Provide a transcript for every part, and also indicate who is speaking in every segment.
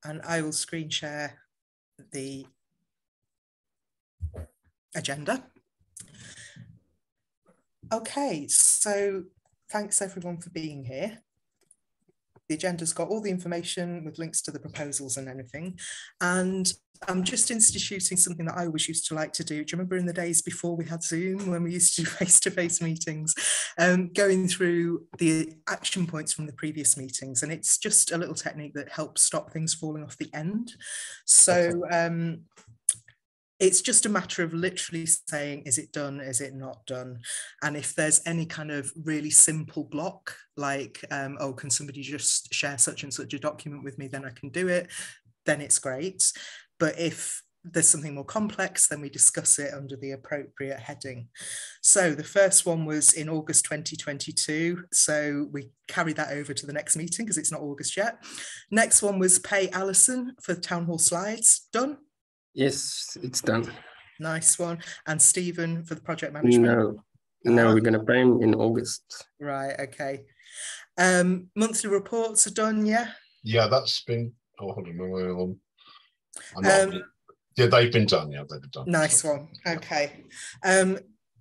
Speaker 1: and I will screen share the agenda. Okay, so thanks everyone for being here. The agenda's got all the information with links to the proposals and anything. And I'm just instituting something that I always used to like to do. Do you remember in the days before we had Zoom, when we used to do face-to-face meetings, going through the action points from the previous meetings? And it's just a little technique that helps stop things falling off the end. So it's just a matter of literally saying, is it done? Is it not done? And if there's any kind of really simple block, like, oh, can somebody just share such and such a document with me, then I can do it, then it's great. But if there's something more complex, then we discuss it under the appropriate heading. So the first one was in August 2022. So we carried that over to the next meeting because it's not August yet. Next one was pay Alison for the town hall slides. Done?
Speaker 2: Yes, it's done.
Speaker 1: Nice one. And Stephen for the project management?
Speaker 2: No, we're going to pay him in August.
Speaker 1: Right, okay. Monthly reports are done, yeah?
Speaker 3: Yeah, that's been, hold on. Yeah, they've been done, yeah, they've been done.
Speaker 1: Nice one, okay.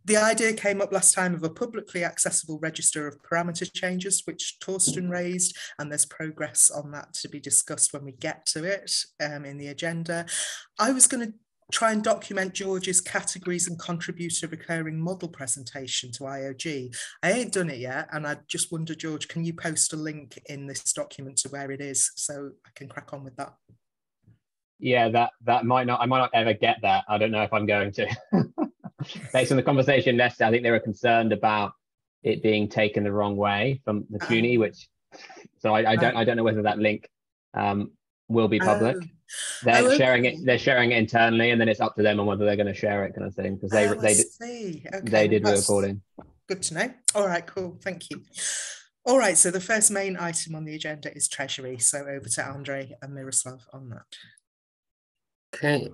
Speaker 1: The idea came up last time of a publicly accessible register of parameter changes, which Torsten raised, and there's progress on that to be discussed when we get to it in the agenda. I was going to try and document George's categories and contributor recurring model presentation to IOG. I ain't done it yet, and I just wonder, George, can you post a link in this document to where it is so I can crack on with that?
Speaker 4: Yeah, I might not ever get that. I don't know if I'm going to. Based on the conversation yesterday, I think they were concerned about it being taken the wrong way from the CUNY, so I don't know whether that link will be public. They're sharing it. They're sharing it internally, and then it's up to them on whether they're going to share it, kind of thing. Because they did recording.
Speaker 1: Good to know. All right, cool. Thank you. All right. So the first main item on the agenda is Treasury. So over to Andre and Miroslav on that.
Speaker 2: Okay.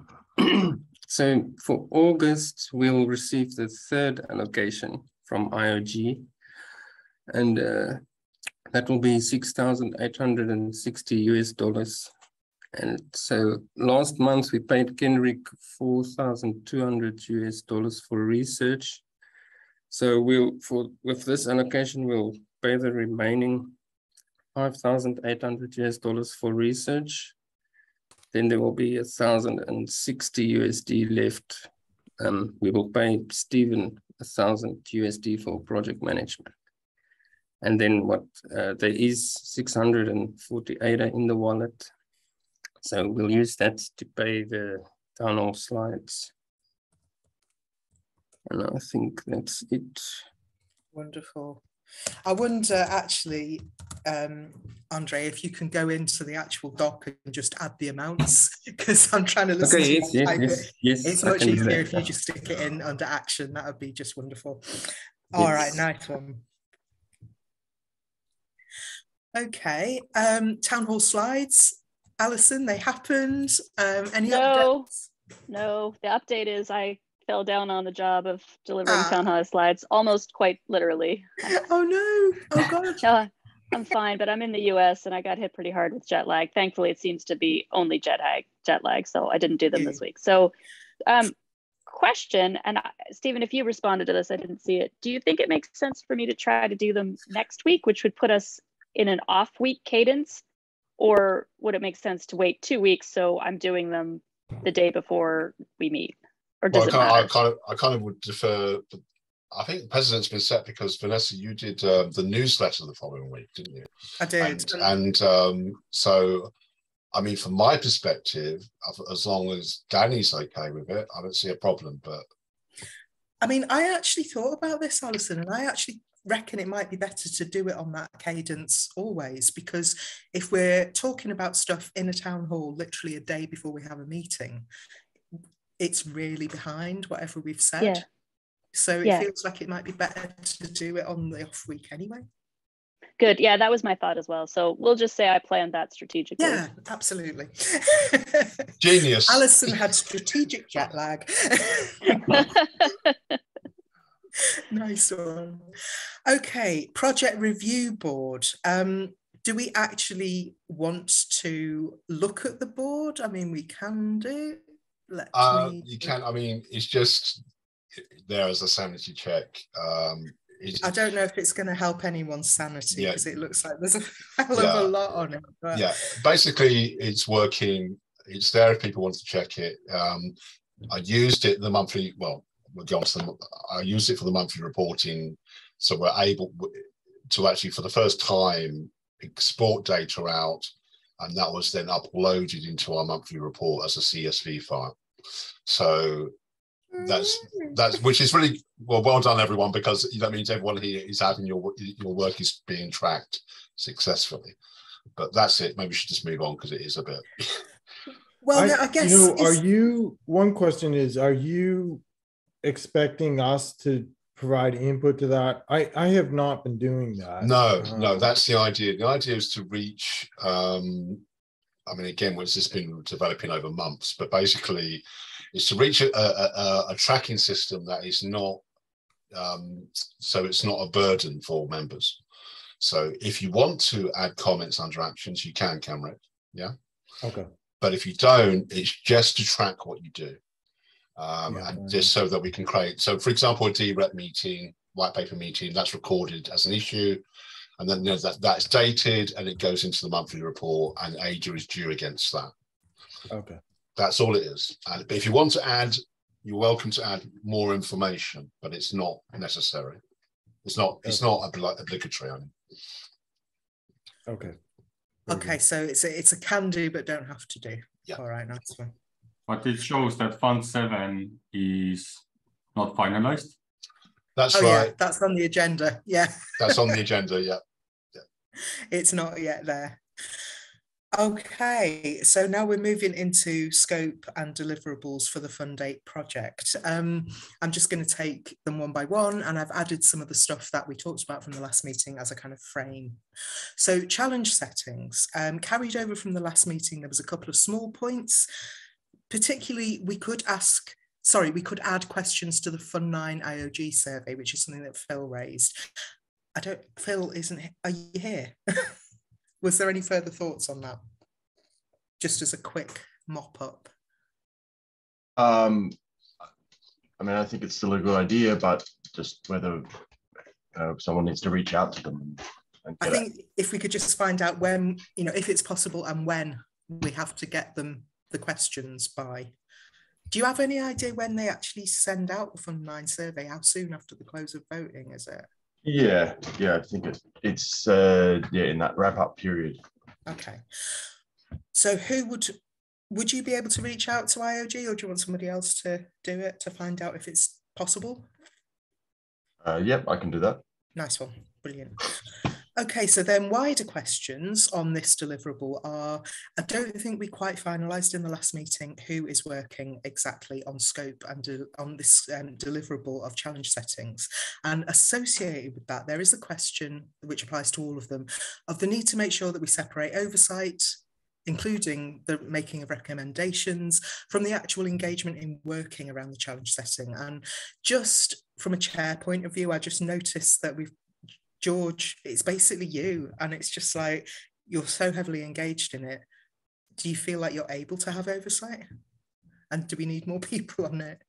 Speaker 2: So for August, we'll receive the third allocation from IOG, and that will be $6,860. And so last month we paid Kenrick $4,200 for research. So with this allocation, we'll pay the remaining $5,800 for research. Then there will be $1,060 left. We will pay Stephen $1,000 for project management. And then there is 648 in the wallet. So we'll use that to pay the town hall slides. And I think that's it.
Speaker 1: Wonderful. I wonder actually, Andre, if you can go into the actual doc and just add the amounts, because I'm trying to listen to
Speaker 2: yes.
Speaker 1: It's much easier if you just stick it in under action. That would be just wonderful. All right, nice one. Okay, town hall slides. Alison, they happened. Any updates?
Speaker 5: No, the update is I fell down on the job of delivering town hall slides, almost quite literally.
Speaker 1: Oh no, oh gosh.
Speaker 5: No, I'm fine, but I'm in the US and I got hit pretty hard with jet lag. Thankfully, it seems to be only jet lag, so I didn't do them this week. So question, and Stephen, if you responded to this, I didn't see it. Do you think it makes sense for me to try to do them next week, which would put us in an off week cadence? Or would it make sense to wait 2 weeks so I'm doing them the day before we meet? Or does it matter?
Speaker 3: I kind of would defer. I think the precedent's been set because Vanessa, you did the newsletter the following week, didn't you?
Speaker 1: I did.
Speaker 3: And so, I mean, from my perspective, as long as Danny's okay with it, I don't see a problem. But
Speaker 1: I mean, I actually thought about this, Alison, and I actually reckon it might be better to do it on that cadence always, because if we're talking about stuff in a town hall literally a day before we have a meeting, it's really behind whatever we've said.
Speaker 5: Yeah.
Speaker 1: So it feels like it might be better to do it on the off week anyway.
Speaker 5: Good. Yeah, that was my thought as well. So we'll just say I planned that strategically.
Speaker 1: Yeah, absolutely.
Speaker 3: Genius.
Speaker 1: Alison had strategic jet lag. Nice one. Okay, project review board. Do do we actually want to look at the board? I mean, we can do.
Speaker 3: You can. I mean, it's just there as a sanity check.
Speaker 1: I don't know if it's going to help anyone's sanity because it looks like there's a hell of a lot on it. But...
Speaker 3: Yeah, basically, it's working. It's there if people want to check it. I used it the monthly. Well, we'll go on to them. I used it for the monthly reporting, so we're able to actually, for the first time, export data out, and that was then uploaded into our monthly report as a CSV file. So that's which is really well done, everyone, because that means everyone here is having your work is being tracked successfully. But that's it. Maybe we should just move on because it is a bit.
Speaker 1: Well, I guess
Speaker 6: one question is, are you expecting us to provide input to that? I have not been doing that.
Speaker 3: No, that's the idea. The idea is to reach, I mean, again, it's just been developing over months, but basically it's to reach a tracking system that is not, so it's not a burden for members. So if you want to add comments under actions, you can, Camric, yeah?
Speaker 6: Okay.
Speaker 3: But if you don't, it's just to track what you do. And just so that we can create, so for example, a DREP meeting, white paper meeting, that's recorded as an issue, and then that's dated and it goes into the monthly report, and AGA is due against that.
Speaker 6: Okay,
Speaker 3: that's all it is. But if you want to add, you're welcome to add more information, but it's not necessary. It's not obligatory. I mean.
Speaker 6: Okay.
Speaker 1: Okay, so it's a can do but don't have to do.
Speaker 3: Yeah.
Speaker 1: All right, nice one.
Speaker 7: But it shows that Fund 7 is not finalized.
Speaker 3: That's right.
Speaker 1: Yeah, that's on the agenda. Yeah.
Speaker 3: That's on the agenda, yeah.
Speaker 1: It's not yet there. Okay, so now we're moving into scope and deliverables for the Fund 8 project. I'm just going to take them one by one, and I've added some of the stuff that we talked about from the last meeting as a kind of frame. So challenge settings, carried over from the last meeting, there was a couple of small points. Particularly, we could add questions to the Fund 9 IOG survey, which is something that Phil raised. Phil are you here? Was there any further thoughts on that? Just as a quick mop up.
Speaker 8: I mean, I think it's still a good idea, but just whether someone needs to reach out to them.
Speaker 1: I think if we could just find out when, if it's possible and when we have to get them the questions by. Do you have any idea when they actually send out the Fund 9 survey? How soon after the close of voting is it?
Speaker 8: Yeah, I think it's in that wrap up period.
Speaker 1: Okay. So who would you be able to reach out to IOG, or do you want somebody else to do it to find out if it's possible?
Speaker 8: Yep, I can do that.
Speaker 1: Nice one, brilliant. Okay, so then wider questions on this deliverable are, I don't think we quite finalised in the last meeting who is working exactly on scope and on this deliverable of challenge settings. And associated with that, there is a question, which applies to all of them, of the need to make sure that we separate oversight, including the making of recommendations, from the actual engagement in working around the challenge setting. And just from a chair point of view, I just noticed that George, it's basically you, and it's just like, you're so heavily engaged in it. Do you feel like you're able to have oversight? And do we need more people on it?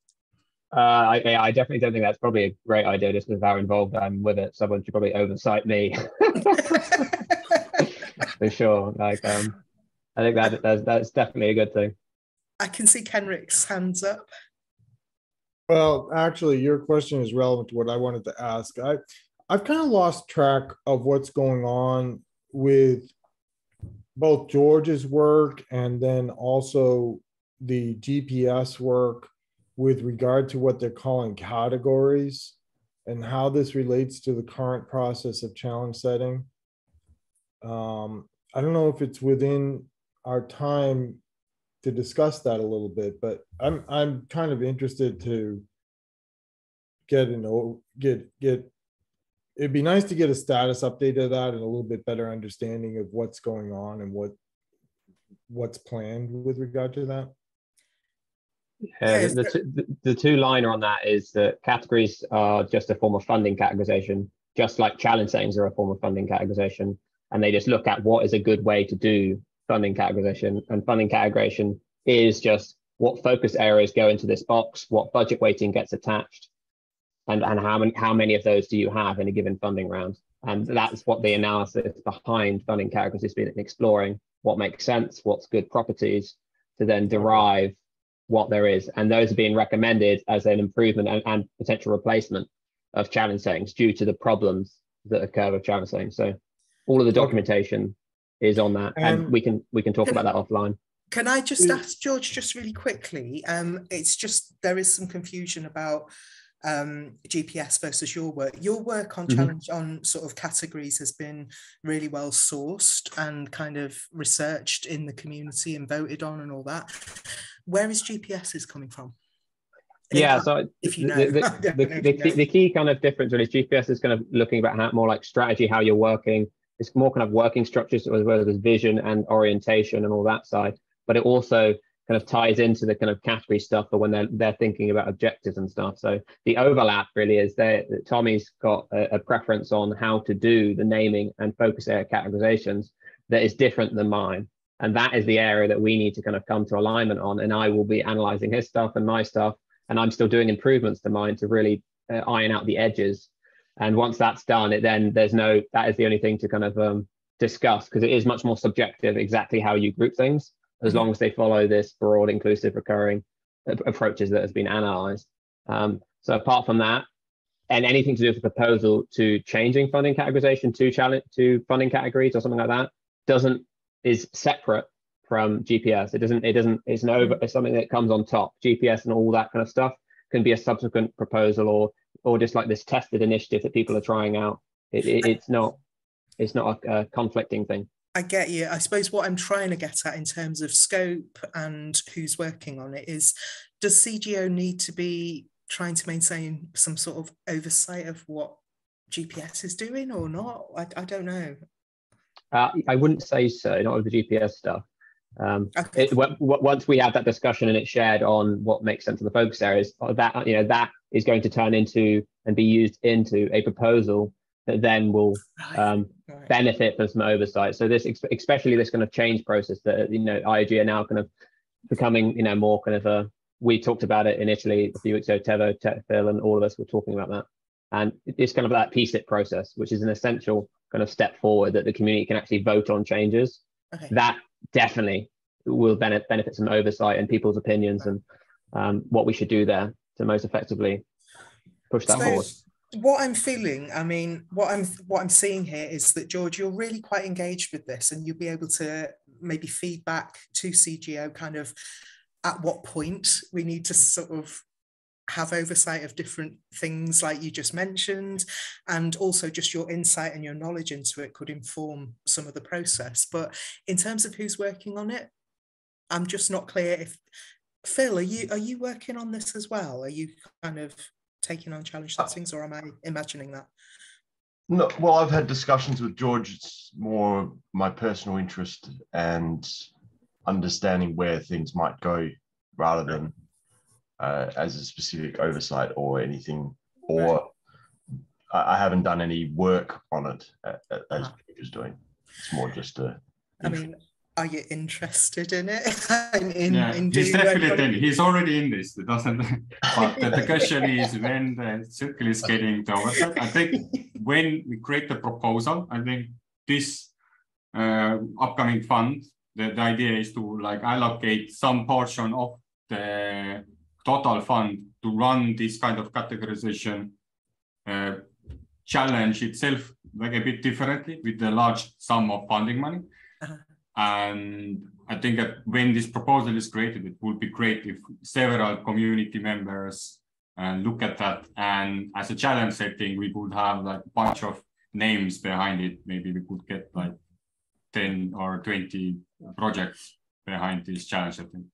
Speaker 4: I definitely don't think that's probably a great idea, just with how involved I'm with it. Someone should probably oversight me. For sure. I think that's definitely a good thing.
Speaker 1: I can see Kenrick's hands up.
Speaker 6: Well, actually, your question is relevant to what I wanted to ask. I've kind of lost track of what's going on with both George's work and then also the GPS work with regard to what they're calling categories and how this relates to the current process of challenge setting. I don't know if it's within our time to discuss that a little bit, but I'm kind of interested to get it'd be nice to get a status update of that and a little bit better understanding of what's going on and what's planned with regard to that.
Speaker 4: Yeah, the two-liner on that is that categories are just a form of funding categorization, just like challenge settings are a form of funding categorization. and they just look at what is a good way to do funding categorization. And funding categorization is just what focus areas go into this box, what budget weighting gets attached, and how many of those do you have in a given funding round. And that's what the analysis behind funding categories has been exploring, what makes sense, what's good properties, to then derive what there is. And those are being recommended as an improvement and potential replacement of challenge settings due to the problems that occur with challenge settings. So all of the documentation is on that, and we can talk about that offline.
Speaker 1: Can I just ask George just really quickly? It's just there is some confusion about GPS versus your work. Your work on challenge on sort of categories has been really well sourced and kind of researched in the community and voted on and all that. Where is GPS's coming from?
Speaker 4: Yeah, so if you know, the key kind of difference really is GPS is kind of looking about how more like strategy, how you're working. It's more kind of working structures as well as vision and orientation and all that side. But it also kind of ties into the kind of category stuff for when they're thinking about objectives and stuff. So the overlap really is that Tommy's got a preference on how to do the naming and focus area categorizations that is different than mine. And that is the area that we need to kind of come to alignment on. And I will be analyzing his stuff and my stuff. And I'm still doing improvements to mine to really iron out the edges. And once that's done, that is the only thing to kind of discuss, because it is much more subjective exactly how you group things, as long as they follow this broad, inclusive, recurring approaches that has been analyzed. So apart from that, and anything to do with the proposal to changing funding categorization to funding categories or something like that is separate from GPS. It's something that comes on top. GPS and all that kind of stuff can be a subsequent proposal or just like this tested initiative that people are trying out. It's not a conflicting thing.
Speaker 1: I get you. I suppose what I'm trying to get at in terms of scope and who's working on it is, does CGO need to be trying to maintain some sort of oversight of what GPS is doing or not? I don't know.
Speaker 4: I wouldn't say so, not with the GPS stuff.
Speaker 1: Okay.
Speaker 4: Once we have that discussion and it's shared on what makes sense in the focus areas, that is going to turn into and be used into a proposal that then will benefit from some oversight. So this, especially this kind of change process that IOG are now kind of becoming more kind of we talked about it initially a few weeks ago. Tevo, Phil, and all of us were talking about that, and it's kind of that PSIP process, which is an essential kind of step forward that the community can actually vote on changes.
Speaker 1: Okay.
Speaker 4: That definitely will benefit some oversight and people's opinions and what we should do there to most effectively push that forward.
Speaker 1: What I'm feeling, I mean, what I'm seeing here is that, George, you're really quite engaged with this, and you'll be able to maybe feed back to CGO kind of at what point we need to sort of have oversight of different things like you just mentioned, and also just your insight and your knowledge into it could inform some of the process. But in terms of who's working on it, I'm just not clear if, Phil, are you working on this as well? Are you kind of taking on challenge settings, or am I imagining that?
Speaker 8: No, well, I've had discussions with George. It's more my personal interest and understanding where things might go rather than as a specific oversight or anything, or I haven't done any work on it as George is doing. It's more just a...
Speaker 1: I mean, are you interested in it?
Speaker 7: He's definitely in. He's already in this. It doesn't. But the question is when the circle is getting to oversight. I think when we create the proposal, I think this upcoming fund, the idea is to allocate some portion of the total fund to run this kind of categorization challenge itself a bit differently with the large sum of funding money. And I think that when this proposal is created, it would be great if several community members look at that. And as a challenge setting, we would have a bunch of names behind it. Maybe we could get 10 or 20 projects behind this challenge setting.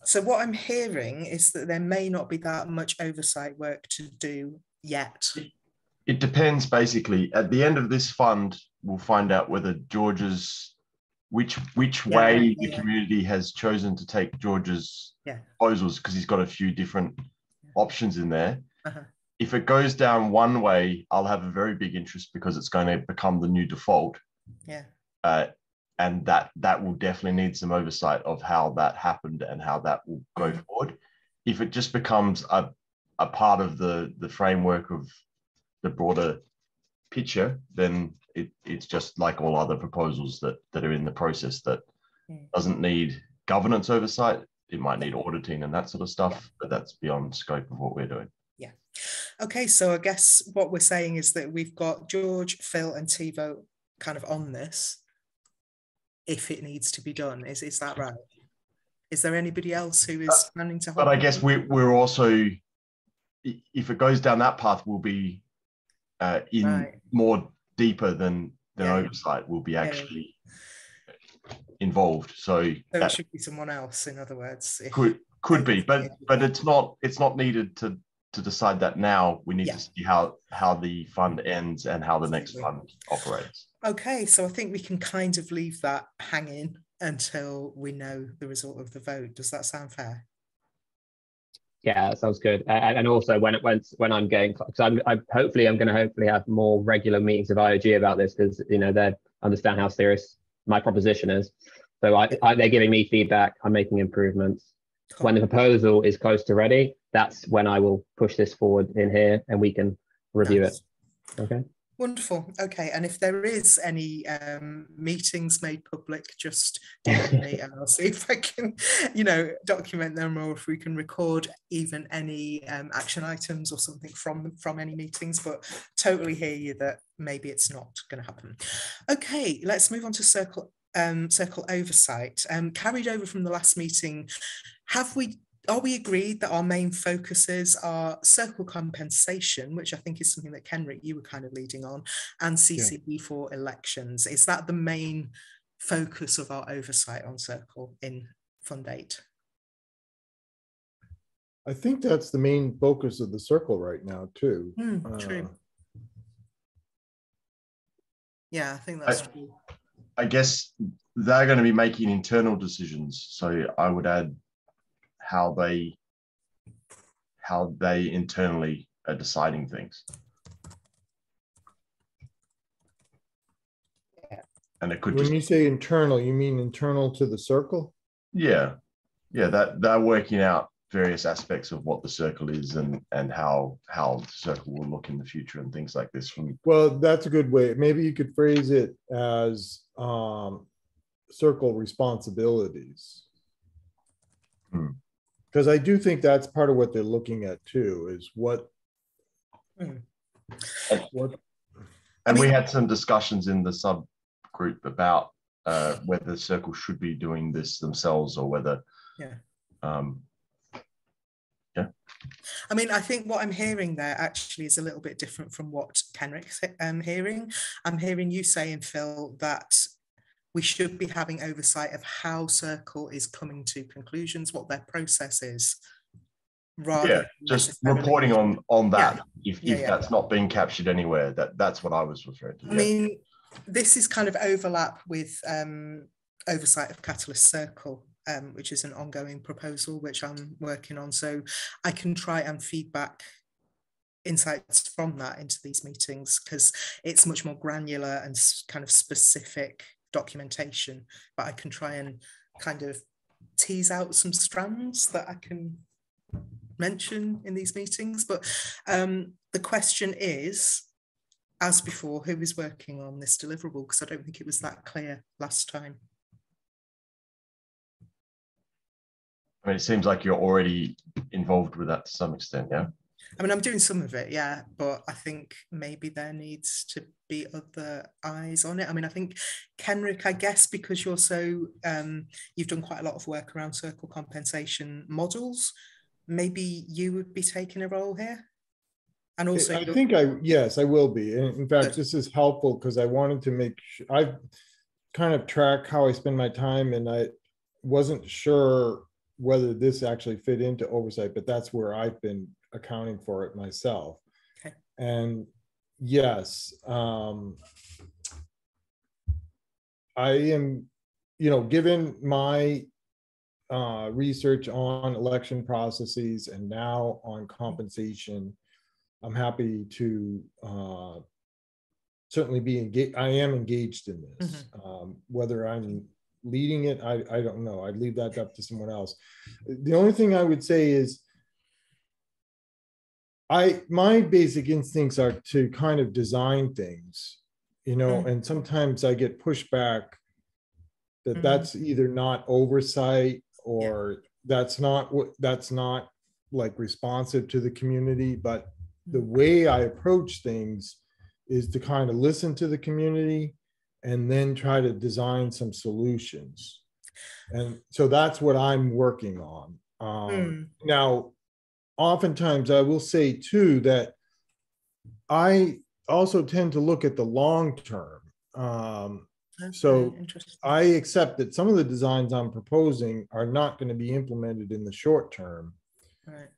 Speaker 1: So what I'm hearing is that there may not be that much oversight work to do yet.
Speaker 8: It depends, basically. At the end of this fund, we'll find out whether George's which way the community has chosen to take George's proposals, because he's got a few different options in there. If it goes down one way, I'll have a very big interest because it's going to become the new default.
Speaker 1: Yeah.
Speaker 8: And that will definitely need some oversight of how that happened and how that will go forward. If it just becomes a part of the framework of the broader picture, then it's just like all other proposals that are in the process that doesn't need governance oversight. It might need auditing and that sort of stuff, but that's beyond scope of what we're doing.
Speaker 1: Yeah. Okay, so I guess what we're saying is that we've got George, Phil, and Tivo kind of on this if it needs to be done. Is that right? Is there anybody else who is planning to hold?
Speaker 8: But I guess we're also, if it goes down that path, we'll be more deeper than oversight. Will be actually involved. So
Speaker 1: it should be someone else, in other words.
Speaker 8: Could be, but it's not needed to decide that now. We need to see how the fund ends and how the next fund operates.
Speaker 1: Okay, so I think we can kind of leave that hanging until we know the result of the vote. Does that sound fair?
Speaker 4: Yeah, that sounds good. And also when I'm going, because I'm going to have more regular meetings of IOG about this, because they understand how serious my proposition is. So they're giving me feedback. I'm making improvements. Cool. When the proposal is close to ready, that's when I will push this forward in here and we can review it. Okay.
Speaker 1: Wonderful. Okay. And if there is any meetings made public, just email me and I'll see if I can, document them, or if we can record even any action items or something from any meetings. But totally hear you that maybe it's not going to happen. Okay, let's move on to Circle Oversight. Carried over from the last meeting, are we agreed that our main focuses are circle compensation, which I think is something that Kenrick, you were kind of leading on, and CCB for elections? Is that the main focus of our oversight on Circle in Fund 8?
Speaker 6: I think that's the main focus of the Circle right now too.
Speaker 1: True. Yeah, I think that's true.
Speaker 8: I guess they're going to be making internal decisions. So I would add how they internally are deciding things. And it could
Speaker 6: when you say internal, you mean internal to the Circle?
Speaker 8: Yeah. That they're working out various aspects of what the Circle is and how the Circle will look in the future and things like this.
Speaker 6: Well, that's a good way. Maybe you could phrase it as Circle responsibilities. Because I do think that's part of what they're looking at too, is what.
Speaker 8: And we had some discussions in the subgroup about whether the Circle should be doing this themselves or whether.
Speaker 1: I mean, I think what I'm hearing there actually is a little bit different from what Kenrick's hearing. I'm hearing you saying, Phil, that we should be having oversight of how Circle is coming to conclusions, what their process is. Rather
Speaker 8: just reporting on that. If that's not being captured anywhere, that's what I was referring to.
Speaker 1: I mean, this is kind of overlap with oversight of Catalyst Circle, which is an ongoing proposal which I'm working on. So I can try and feedback insights from that into these meetings, because it's much more granular and kind of specific documentation, but I can try and kind of tease out some strands that I can mention in these meetings. But the question is, as before, who is working on this deliverable? Because I don't think it was that clear last time.
Speaker 8: I mean, it seems like you're already involved with that to some extent, yeah?
Speaker 1: I mean, I'm doing some of it, yeah, but I think maybe there needs to be other eyes on it. I mean, I think, Kenrick, I guess because you're so, you've done quite a lot of work around circle compensation models, maybe you would be taking a role here? And also,
Speaker 6: I think yes, I will be. And in fact, this is helpful because I wanted to make sure, I've kind of tracked how I spend my time, and I wasn't sure whether this actually fit into oversight, but that's where I've been accounting for it myself.
Speaker 1: Okay.
Speaker 6: And yes, I am, given my research on election processes and now on compensation, I'm happy to certainly be engaged. I am engaged in this. Whether I'm leading it, I don't know. I'd leave that up to someone else. The only thing I would say is my basic instincts are to kind of design things, you know, and sometimes I get pushback that that's either not oversight or that's not like responsive to the community. But the way I approach things is to kind of listen to the community and then try to design some solutions. And so that's what I'm working on. Now, oftentimes I will say too that I also tend to look at the long term. So I accept that some of the designs I'm proposing are not going to be implemented in the short term,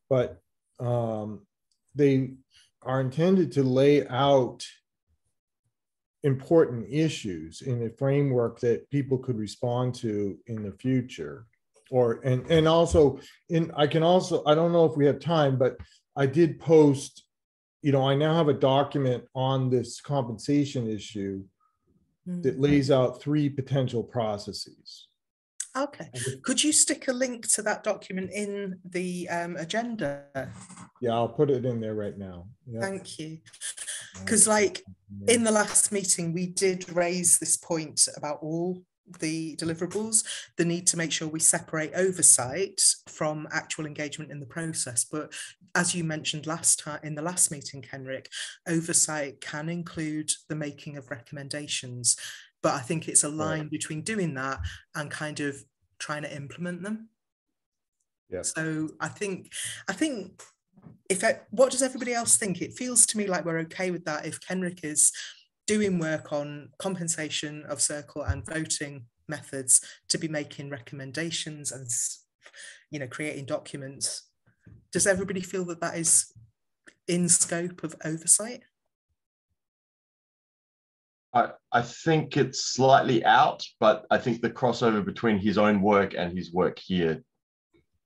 Speaker 6: but they are intended to lay out important issues in a framework that people could respond to in the future. And also I don't know if we have time, but I did post, you know, I now have a document on this compensation issue that lays out 3 potential processes.
Speaker 1: Okay. Could you stick a link to that document in the agenda?
Speaker 6: Yeah, I'll put it in there right now. Yep.
Speaker 1: Thank you. Because like in the last meeting, we did raise this point about all the deliverables, the need to make sure we separate oversight from actual engagement in the process. But as you mentioned last time in the last meeting, Kenrick, oversight can include the making of recommendations, but I think it's a line between doing that and kind of trying to implement them. Yeah. So I think what does everybody else think? It feels to me like we're okay with that if Kenrick is doing work on compensation of circle and voting methods to be making recommendations and, you know, creating documents. Does everybody feel that that is in scope of oversight?
Speaker 8: I think it's slightly out, but I think the crossover between his own work and his work here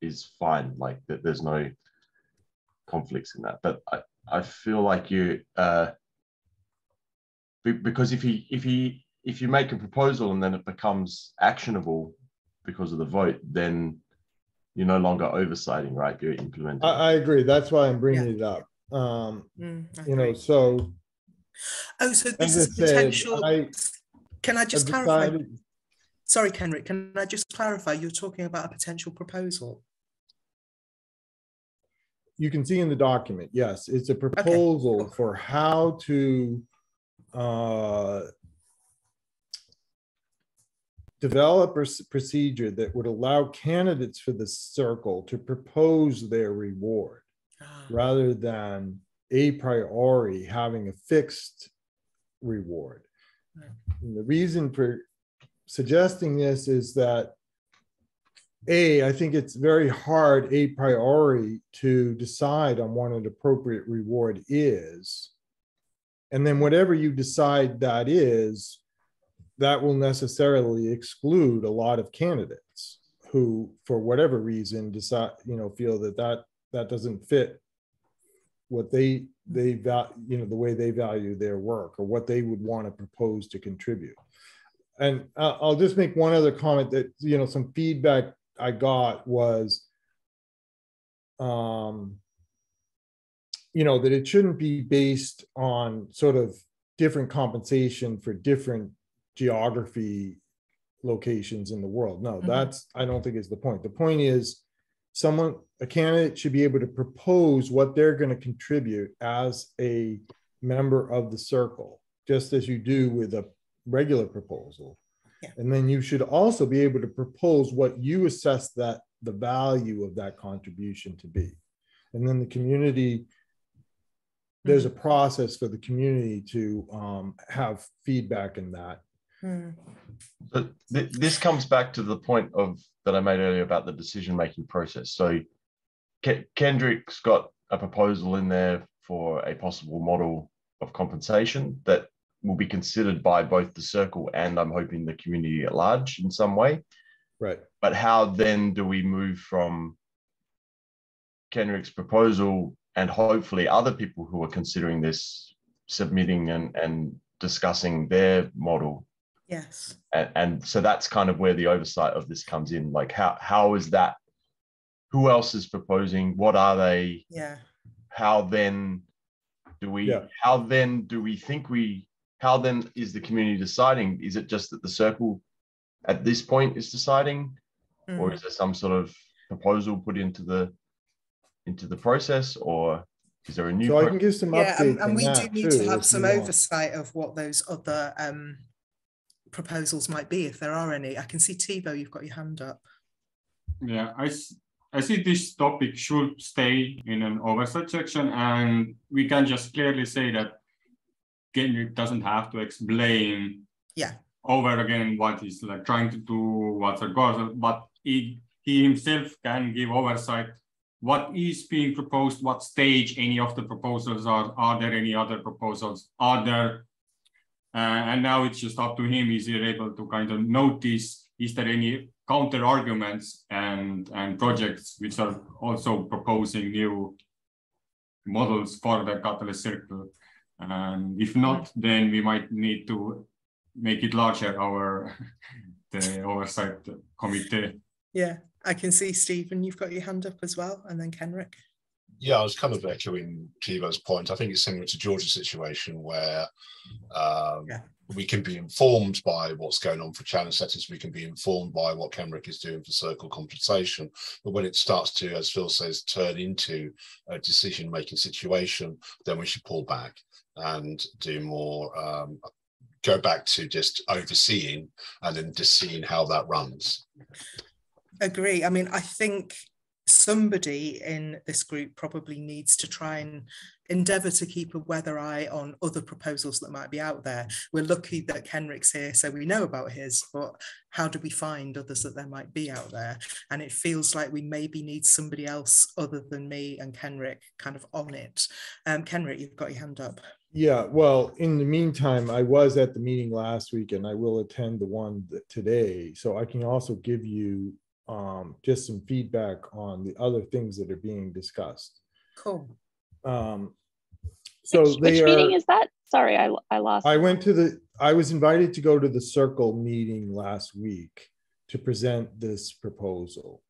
Speaker 8: is fine. Like that, there's no conflicts in that. But I feel like you because if you make a proposal and then it becomes actionable because of the vote, then you're no longer oversighting, right? You're implementing.
Speaker 6: I agree. That's why I'm bringing it up. You know, so.
Speaker 1: Oh, so this is potential. Can I just clarify? Sorry, Kenrick, can I just clarify? You're talking about a potential proposal.
Speaker 6: You can see in the document, yes, it's a proposal for how to develop a procedure that would allow candidates for the circle to propose their reward rather than a priori having a fixed reward. And the reason for suggesting this is that I think it's very hard a priori to decide on what an appropriate reward is. And then whatever you decide that is, that will necessarily exclude a lot of candidates who, for whatever reason, decide, you know, feel that that doesn't fit what they value, you know, the way they value their work or what they would want to propose to contribute. And I'll just make one other comment that, you know, some feedback I got was, you know, that it shouldn't be based on sort of different compensation for different geography locations in the world. No, that's, I don't think is the point. The point is a candidate should be able to propose what they're going to contribute as a member of the circle, just as you do with a regular proposal. Yeah. And then you should also be able to propose what you assess that the value of that contribution to be. And then the community, there's a process for the community to have feedback in that.
Speaker 8: But this comes back to the point that I made earlier about the decision-making process. So Kendrick's got a proposal in there for a possible model of compensation that will be considered by both the circle and I'm hoping the community at large in some way.
Speaker 6: Right.
Speaker 8: But how then do we move from Kendrick's proposal and hopefully other people who are considering this submitting and discussing their model.
Speaker 1: Yes.
Speaker 8: And so that's kind of where the oversight of this comes in. Like how is that? Who else is proposing? What are they?
Speaker 1: Yeah.
Speaker 8: How then do we?
Speaker 6: Yeah.
Speaker 8: How then do we think we? How then is the community deciding? Is it just that the circle at this point is deciding, or is there some sort of proposal put into the process, or is there a new?
Speaker 6: So I can give some updates.
Speaker 1: And we do need to have some
Speaker 6: want.
Speaker 1: oversight of what those other proposals might be, if there are any. I can see Thibaut, you've got your hand up.
Speaker 7: Yeah, I see this topic should stay in an oversight section, and we can just clearly say that Kenrick doesn't have to explain over again what he's like trying to do, what's the goal, but he himself can give oversight. What is being proposed, what stage any of the proposals are there any other proposals, are there, and now it's just up to him, is he able to kind of notice, is there any counter arguments and projects which are also proposing new models for the Catalyst Circle. And if not, then we might need to make it larger, the oversight committee.
Speaker 1: Yeah, I can see Stephen, you've got your hand up as well, and then Kenrick.
Speaker 3: Yeah, I was kind of echoing Thibaut's point. I think it's similar to George's situation where we can be informed by what's going on for challenge settings. We can be informed by what Kenrick is doing for circle compensation. But when it starts to, as Phil says, turn into a decision-making situation, then we should pull back and do more, go back to just overseeing and then just seeing how that runs.
Speaker 1: Agree. I mean, I think somebody in this group probably needs to try and endeavour to keep a weather eye on other proposals that might be out there. We're lucky that Kenrick's here, so we know about his, but how do we find others that there might be out there? And it feels like we maybe need somebody else other than me and Kenrick kind of on it. Kenrick, you've got your hand up.
Speaker 6: Yeah, well, in the meantime, I was at the meeting last week and I will attend the one today. So I can also give you just some feedback on the other things that are being discussed.
Speaker 1: Cool.
Speaker 6: So
Speaker 5: which meeting is that? Sorry, I lost.
Speaker 6: I was invited to go to the Circle meeting last week to present this proposal.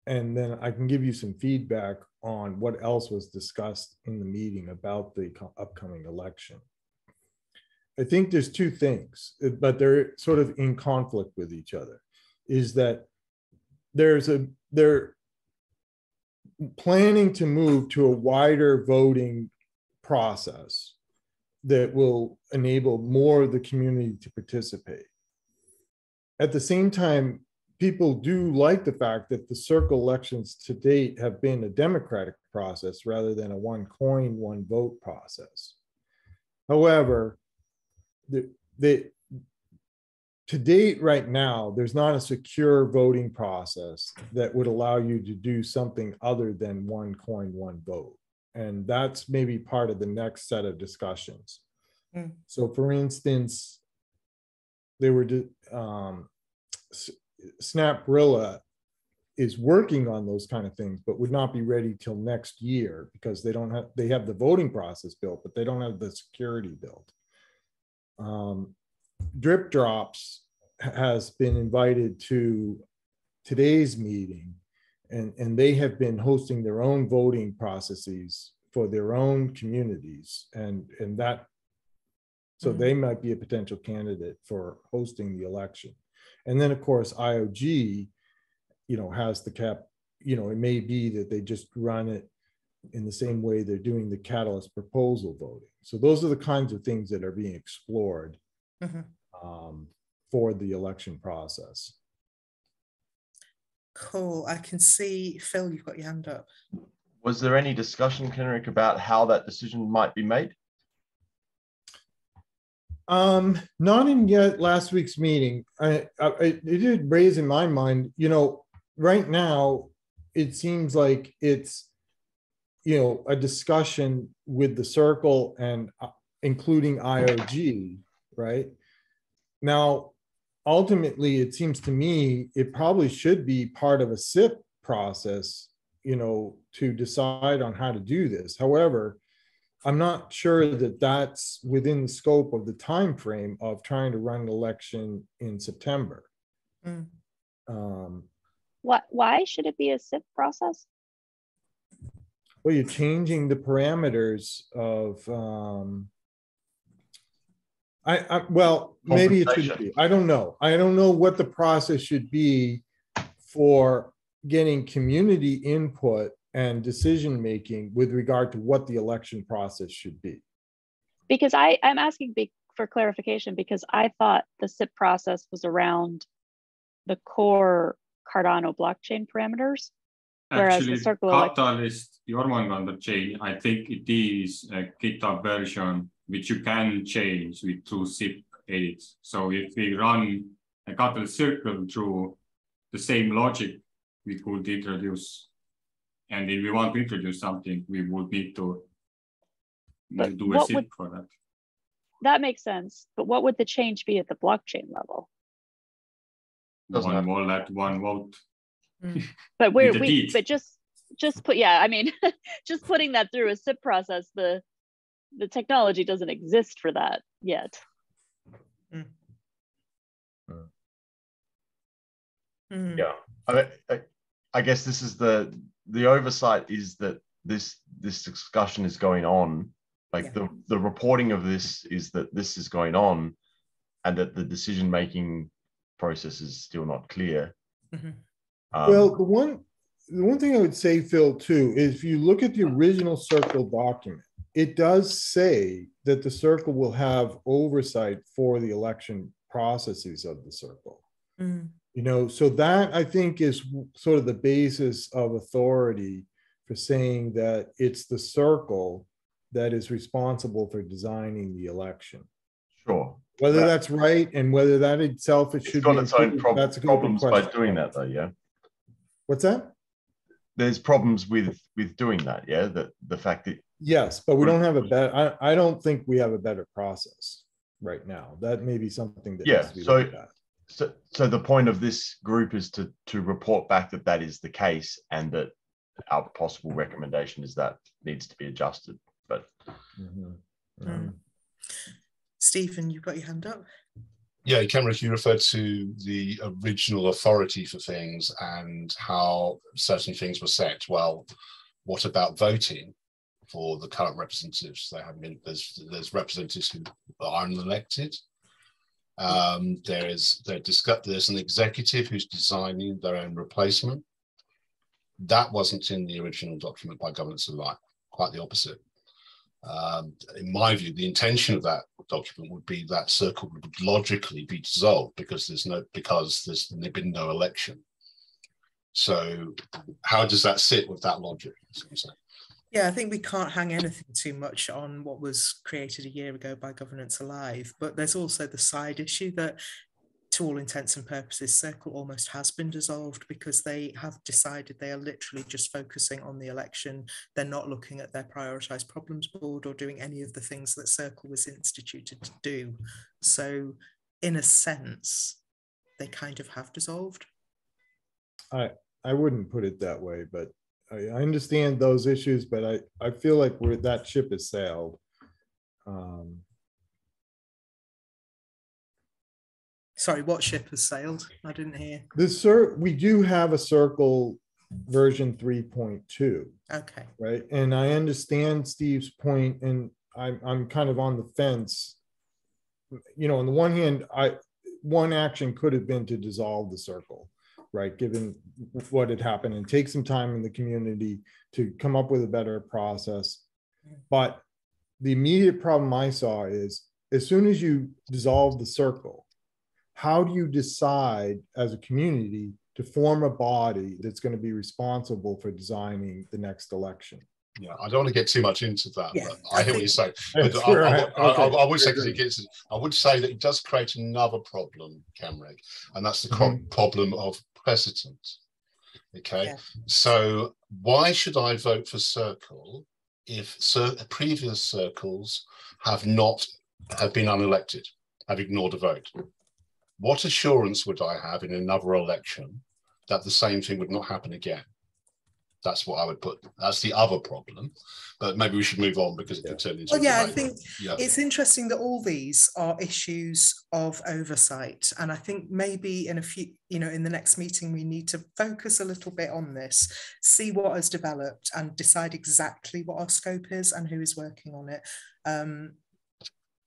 Speaker 6: And then I can give you some feedback on what else was discussed in the meeting about the upcoming election. I think there's two things, but they're sort of in conflict with each other, is that they're planning to move to a wider voting process that will enable more of the community to participate. At the same time, people do like the fact that the Circle elections to date have been a democratic process rather than a one coin, one vote process. However, to date right now, there's not a secure voting process that would allow you to do something other than one coin, one vote. And that's maybe part of the next set of discussions. So for instance, they were Snap-Rilla is working on those kind of things, but would not be ready till next year because they have the voting process built, but they don't have the security built. Drip Drops has been invited to today's meeting, and they have been hosting their own voting processes for their own communities, and that, so they might be a potential candidate for hosting the election. And then of course IOG, has the cap. It may be that they just run it in the same way they're doing the Catalyst proposal voting. So those are the kinds of things that are being explored for the election process.
Speaker 1: Cool. I can see Phil, you've got your hand up.
Speaker 8: Was there any discussion, Kenrick, about how that decision might be made?
Speaker 6: Not in yet last week's meeting. It did raise in my mind, right now it seems like it's, a discussion with the Circle and including IOG, right? Now, ultimately, it seems to me it probably should be part of a SIP process, to decide on how to do this. However, I'm not sure that that's within the scope of the time frame of trying to run an election in September.
Speaker 1: Mm.
Speaker 5: Why should it be a SIP process?
Speaker 6: Well, you're changing the parameters of well, maybe it should be. I don't know. I don't know what the process should be for getting community input and decision making with regard to what the election process should be.
Speaker 5: Because I'm asking for clarification, because I thought the SIP process was around the core Cardano blockchain parameters. Whereas
Speaker 7: Actually,
Speaker 5: the circle
Speaker 7: Catalyst, Jormungandr chain, I think it is a GitHub version which you can change with two SIP edits. So if we run a Catalyst circle through the same logic, we could introduce, and if we want to introduce something, we would need to do a SIP for that.
Speaker 5: That makes sense. But what would the change be at the blockchain level?
Speaker 7: One wallet, one vote.
Speaker 5: But but just put, yeah, I mean, just putting that through a SIP process, the technology doesn't exist for that yet.
Speaker 8: Yeah, I guess this is the oversight is that this discussion is going on. Like the reporting of this is that this is going on, and that the decision making process is still not clear.
Speaker 6: Well, the one thing I would say, Phil, too, is if you look at the original Circle document, it does say that the Circle will have oversight for the election processes of the Circle. You know, so that I think is sort of the basis of authority for saying that it's the Circle that is responsible for designing the election.
Speaker 8: Sure.
Speaker 6: Whether that's right and whether that itself it should
Speaker 8: got
Speaker 6: be
Speaker 8: its own problems by
Speaker 6: question.
Speaker 8: doing that, though. Yeah.
Speaker 6: What's that?
Speaker 8: There's problems with doing that. Yeah. That the fact that.
Speaker 6: Yes, but we don't have a better. I don't think we have a better process right now. That may be something that needs to be looked at.
Speaker 8: So the point of this group is to report back that that is the case, and that our possible recommendation is that needs to be adjusted. But
Speaker 1: Stephen, you've got your hand up.
Speaker 3: Yeah, Kenrick, you referred to the original authority for things and how certain things were set. Well, what about voting for the current representatives? They haven't been. There's representatives who are unelected. There's an executive who's designing their own replacement. That wasn't in the original document by Governance Alive. Quite the opposite. In my view, the intention of that document would be that Circle would logically be dissolved because there's been no election. So how does that sit with that logic?
Speaker 1: Yeah, I think we can't hang anything too much on what was created a year ago by Governance Alive, but there's also the side issue that, to all intents and purposes, Circle almost has been dissolved because they have decided they are literally just focusing on the election. They're not looking at their prioritised problems board or doing any of the things that Circle was instituted to do. So in a sense, they kind of have dissolved.
Speaker 6: I wouldn't put it that way, but I understand those issues, but I feel like that ship has sailed.
Speaker 1: Sorry, what ship has sailed? I didn't hear.
Speaker 6: We do have a Circle version 3.2.
Speaker 1: Okay.
Speaker 6: Right. And I understand Steve's point, and I'm kind of on the fence. You know, on the one hand, one action could have been to dissolve the Circle, right? Given what had happened, and take some time in the community to come up with a better process. But the immediate problem I saw is, as soon as you dissolve the Circle, how do you decide as a community to form a body that's going to be responsible for designing the next election?
Speaker 3: Yeah, I don't want to get too much into that, but I hear what you're saying. I would say that it does create another problem, Kenrick, and that's the problem of precedent. Okay, so why should I vote for Circle if previous Circles have been unelected, have ignored a vote? What assurance would I have in another election that the same thing would not happen again? That's what I would put. That's the other problem. But maybe we should move on because it could turn into.
Speaker 1: Well, yeah, I think it's interesting that all these are issues of oversight, and I think maybe in a few, in the next meeting, we need to focus a little bit on this, see what has developed, and decide exactly what our scope is and who is working on it.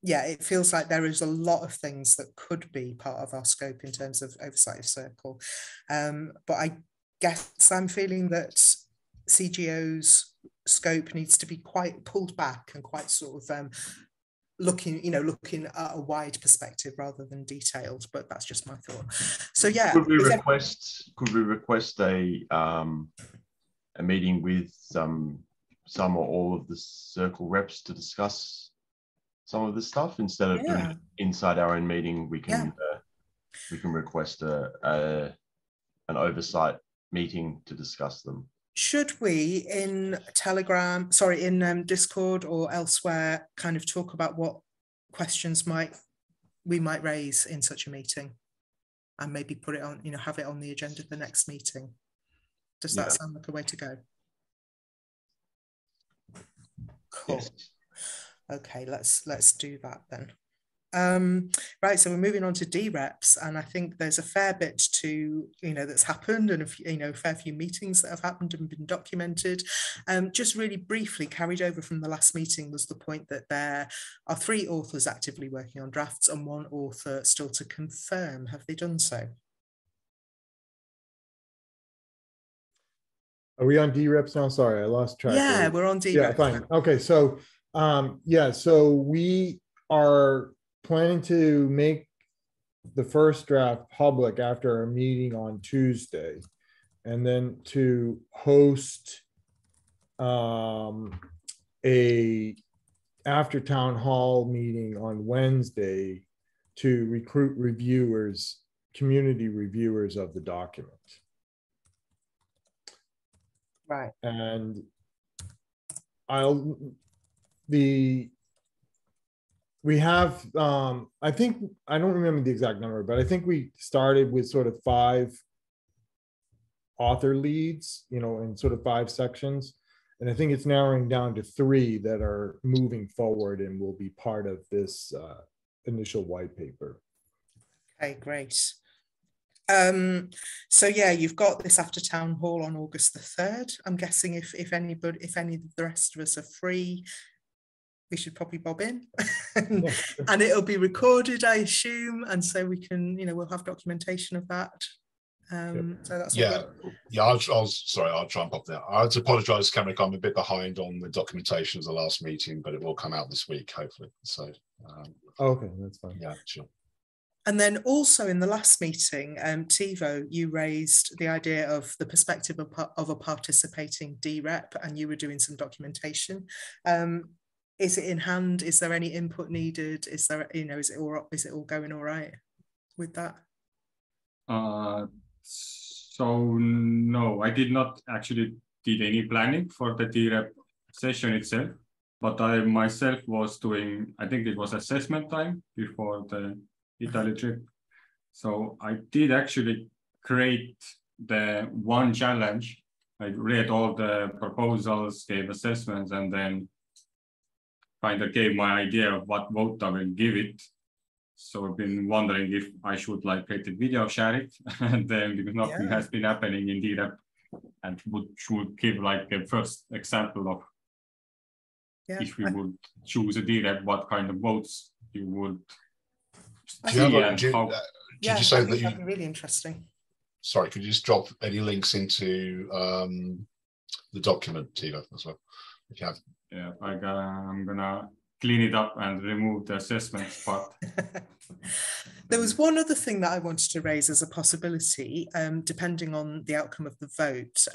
Speaker 1: Yeah, it feels like there is a lot of things that could be part of our scope in terms of oversight circle, but I guess I'm feeling that CGO's scope needs to be quite pulled back and quite sort of looking at a wide perspective rather than detailed. But that's just my thought. So yeah,
Speaker 8: could we request a meeting with some or all of the circle reps to discuss some of this stuff instead of doing it inside our own meeting? We can request an oversight meeting to discuss them.
Speaker 1: Should we in Discord or elsewhere kind of talk about what questions we might raise in such a meeting and maybe put it on, have it on the agenda of the next meeting? Does that sound like a way to go? Cool. Yes. Okay, let's do that then. Right, so we're moving on to DREPs, and I think there's a fair bit to that's happened, and a fair few meetings that have happened and been documented. Just really briefly, carried over from the last meeting was the point that there are 3 authors actively working on drafts and 1 author still to confirm. Have they done so?
Speaker 6: Are we on DREPs now? Sorry, I lost track.
Speaker 1: Yeah, we're on DREPs.
Speaker 6: Yeah, fine. Okay, so so we are planning to make the first draft public after our meeting on Tuesday, and then to host a after town hall meeting on Wednesday to recruit reviewers, community reviewers of the document.
Speaker 1: Right.
Speaker 6: And we have, I think, I don't remember the exact number, but I think we started with sort of 5 author leads, in sort of 5 sections. And I think it's narrowing down to 3 that are moving forward and will be part of this initial white paper.
Speaker 1: Okay, great. So yeah, you've got this after town hall on August the 3rd. I'm guessing if any of the rest of us are free, we should probably bob in. And it'll be recorded, I assume, and so we can, we'll have documentation of that. So that's
Speaker 3: I'll try and pop there. I had to apologise, Cameron, I'm a bit behind on the documentation of the last meeting, but it will come out this week, hopefully. So
Speaker 6: okay, that's fine.
Speaker 3: Yeah, sure.
Speaker 1: And then also in the last meeting, Tivo, you raised the idea of the perspective of a participating DREP, and you were doing some documentation. Is it in hand? Is there any input needed? Is there, is it all going all right with that?
Speaker 7: So no, I did not actually did any planning for the DREP session itself, but I myself was doing, I think it was assessment time before the Italy trip. So I did actually create the one challenge. I read all the proposals, gave assessments, and then kind of gave my idea of what vote I will give it. So I've been wondering if I should create a video, share it, and then because nothing has been happening in DREP, and should give a first example of if we would choose a DREP, what kind of votes you would.
Speaker 3: Did you say that
Speaker 1: that'd be really interesting?
Speaker 3: Sorry, could you just drop any links into the document, Tiva, as well, if you have?
Speaker 7: Yeah, I'm gonna clean it up and remove the assessments part.
Speaker 1: There was one other thing that I wanted to raise as a possibility, depending on the outcome of the vote.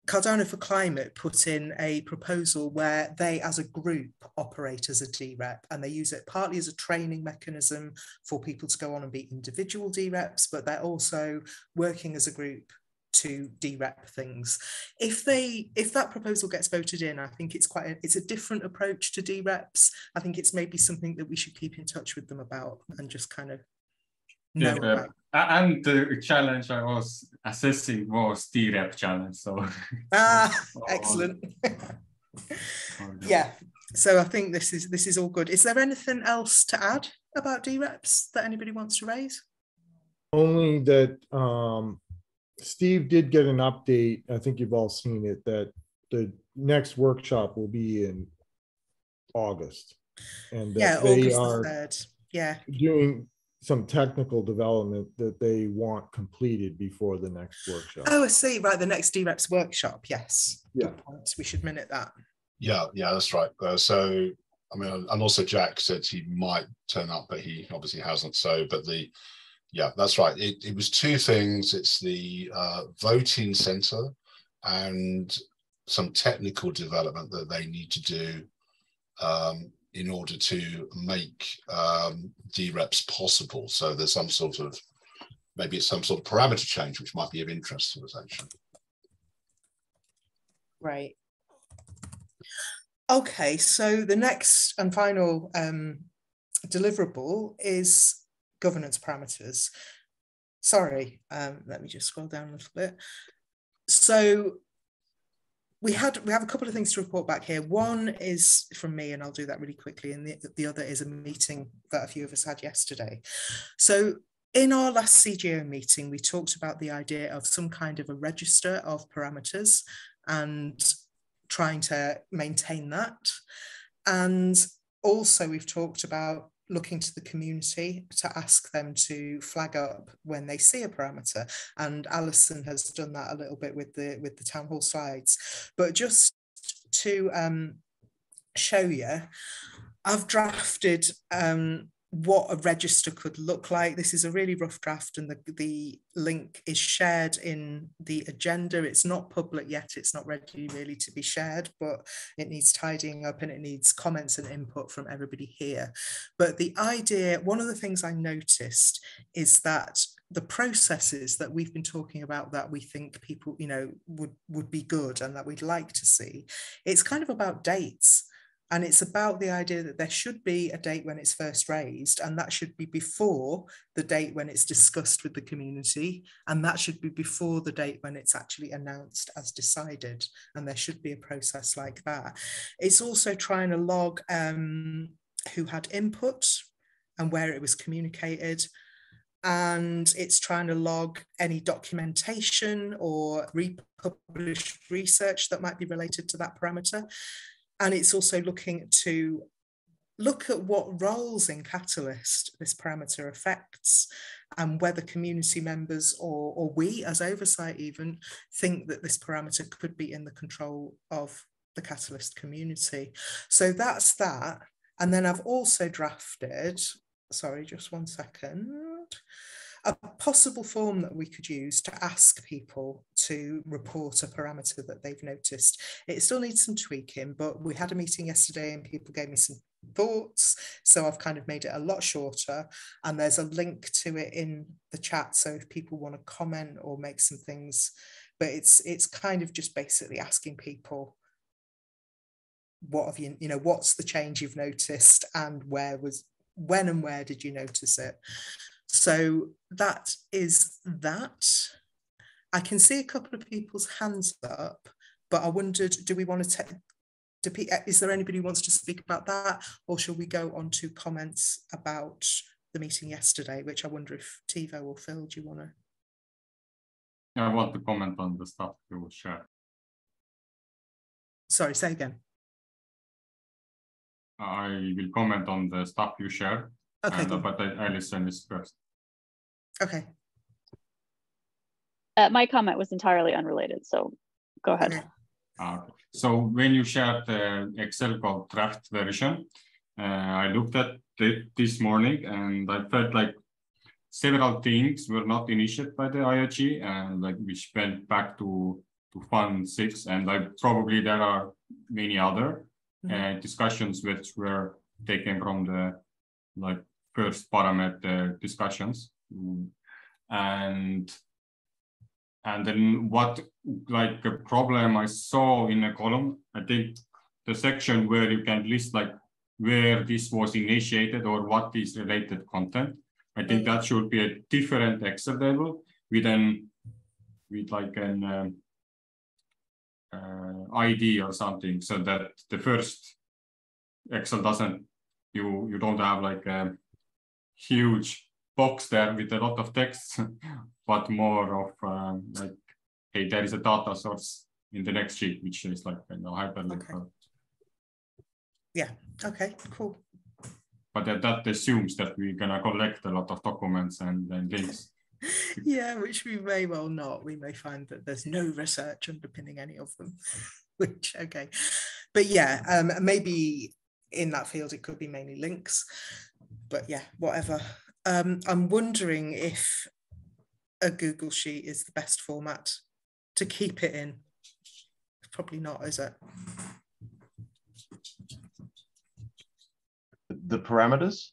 Speaker 1: Cardano for Climate put in a proposal where they as a group operate as a DREP, and they use it partly as a training mechanism for people to go on and be individual DREPs, but they're also working as a group to DREP things. If that proposal gets voted in, I think it's a different approach to DREPs. I think it's maybe something that we should keep in touch with them about and just kind of know about.
Speaker 7: And the challenge I was assessing was DREP challenge. So
Speaker 1: excellent. Yeah. So I think this is all good. Is there anything else to add about DREPs that anybody wants to raise?
Speaker 6: Only that Steve did get an update. I think you've all seen it, that the next workshop will be in August, and that they
Speaker 1: August
Speaker 6: are
Speaker 1: 3rd. Yeah,
Speaker 6: doing some technical development that they want completed before the next workshop.
Speaker 1: Oh, I see. Right, the next DREPs workshop. Yes.
Speaker 6: Yeah.
Speaker 1: Good point. We should minute that.
Speaker 3: Yeah, that's right. So, I mean, and also Jack said he might turn up, but he obviously hasn't. So, but yeah, that's right. It was two things. It's the voting center and some technical development that they need to do in order to make DREPs possible. So there's some sort of, maybe it's some sort of parameter change, which might be of interest to us actually.
Speaker 1: Right. Okay, so the next and final deliverable is governance parameters. Sorry, let me just scroll down a little bit. So we have a couple of things to report back here. One is from me, and I'll do that really quickly, and the other is a meeting that a few of us had yesterday. So in our last CGO meeting, we talked about the idea of some kind of a register of parameters and trying to maintain that. And also we've talked about looking to the community to ask them to flag up when they see a parameter. And Alison has done that a little bit with the town hall slides. But just to show you, I've drafted what a register could look like. This is a really rough draft, and the link is shared in the agenda. It's not public yet, it's not ready really to be shared, but it needs tidying up and it needs comments and input from everybody here. But the idea, one of the things I noticed is that the processes that we've been talking about that we think people, you know, would be good and that we'd like to see, it's kind of about dates. And it's about the idea that there should be a date when it's first raised, and that should be before the date when it's discussed with the community, and that should be before the date when it's actually announced as decided. And there should be a process like that. It's also trying to log who had input and where it was communicated. And it's trying to log any documentation or republished research that might be related to that parameter. And it's also looking to look at what roles in Catalyst this parameter affects, and whether community members or we as Oversight even think that this parameter could be in the control of the Catalyst community. So that's that. And then I've also drafted, sorry, just one second, a possible form that we could use to ask people to report a parameter that they've noticed. It still needs some tweaking, but we had a meeting yesterday and people gave me some thoughts. So I've kind of made it a lot shorter, and there's a link to it in the chat. So if people want to comment or make some things, but it's kind of just basically asking people, what have you know, what's the change you've noticed, and when and where did you notice it? So that is that. I can see a couple of people's hands up, but I wondered, do we want to is there anybody who wants to speak about that, or shall we go on to comments about the meeting yesterday, which I wonder if Tivo or Phil, do you want to?
Speaker 7: I want to comment on the stuff you will share.
Speaker 1: Sorry, say again.
Speaker 7: I will comment on the stuff you share.
Speaker 1: Okay,
Speaker 7: but I listen this first.
Speaker 1: Okay.
Speaker 5: My comment was entirely unrelated, so go ahead.
Speaker 7: Okay. So when you shared the Excel code draft version, I looked at it this morning and I felt like several things were not initiated by the IOG, and like we went back to Fund 6, and probably there are many other discussions which were taken from the first parameter discussions. And then what a problem I saw in a column, I think the section where you can list where this was initiated or what is related content, I think that should be a different Excel table with an with like an ID or something, so that the first Excel doesn't, you don't have like a huge box there with a lot of text, but more of like, hey, there is a data source in the next sheet, which is like hyperlink.
Speaker 1: Okay. Yeah. Okay. Cool.
Speaker 7: But that assumes that we're gonna collect a lot of documents and links.
Speaker 1: Yeah, which we may well not. We may find that there's no research underpinning any of them. Which, okay, but yeah, maybe in that field it could be mainly links. But yeah, whatever. I'm wondering if a Google Sheet is the best format to keep it in. Probably not, is it?
Speaker 8: The parameters?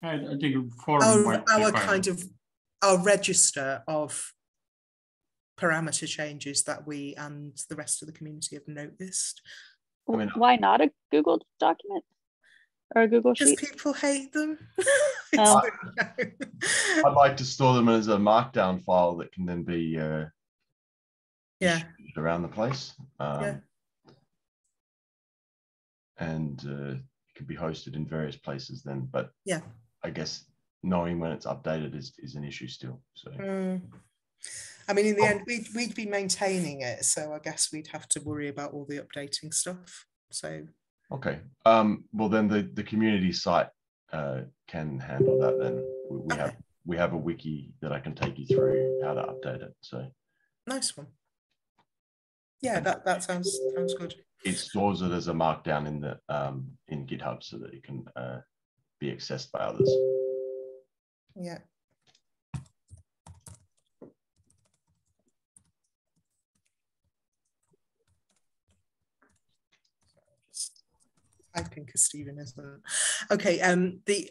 Speaker 7: I think form might be
Speaker 1: our
Speaker 7: fine.
Speaker 1: kind of our register of parameter changes that we and the rest of the community have noticed.
Speaker 8: I mean,
Speaker 5: Why not a Google document or a Google
Speaker 1: Because
Speaker 5: Sheet?
Speaker 1: people hate them.
Speaker 5: Oh.
Speaker 8: I'd like to store them as a markdown file that can then be distributed around the place. And it can be hosted in various places then, but
Speaker 1: yeah,
Speaker 8: I guess knowing when it's updated is an issue still. So
Speaker 1: I mean, in the end, we'd be maintaining it, so I guess we'd have to worry about all the updating stuff. So
Speaker 8: okay, well then the community site can handle that. Then we have a wiki that I can take you through how to update it. So
Speaker 1: nice one. Yeah, that sounds good.
Speaker 8: It stores it as a markdown in the in GitHub so that it can be accessed by others.
Speaker 1: Yeah. Typing because Stephen isn't. Okay, the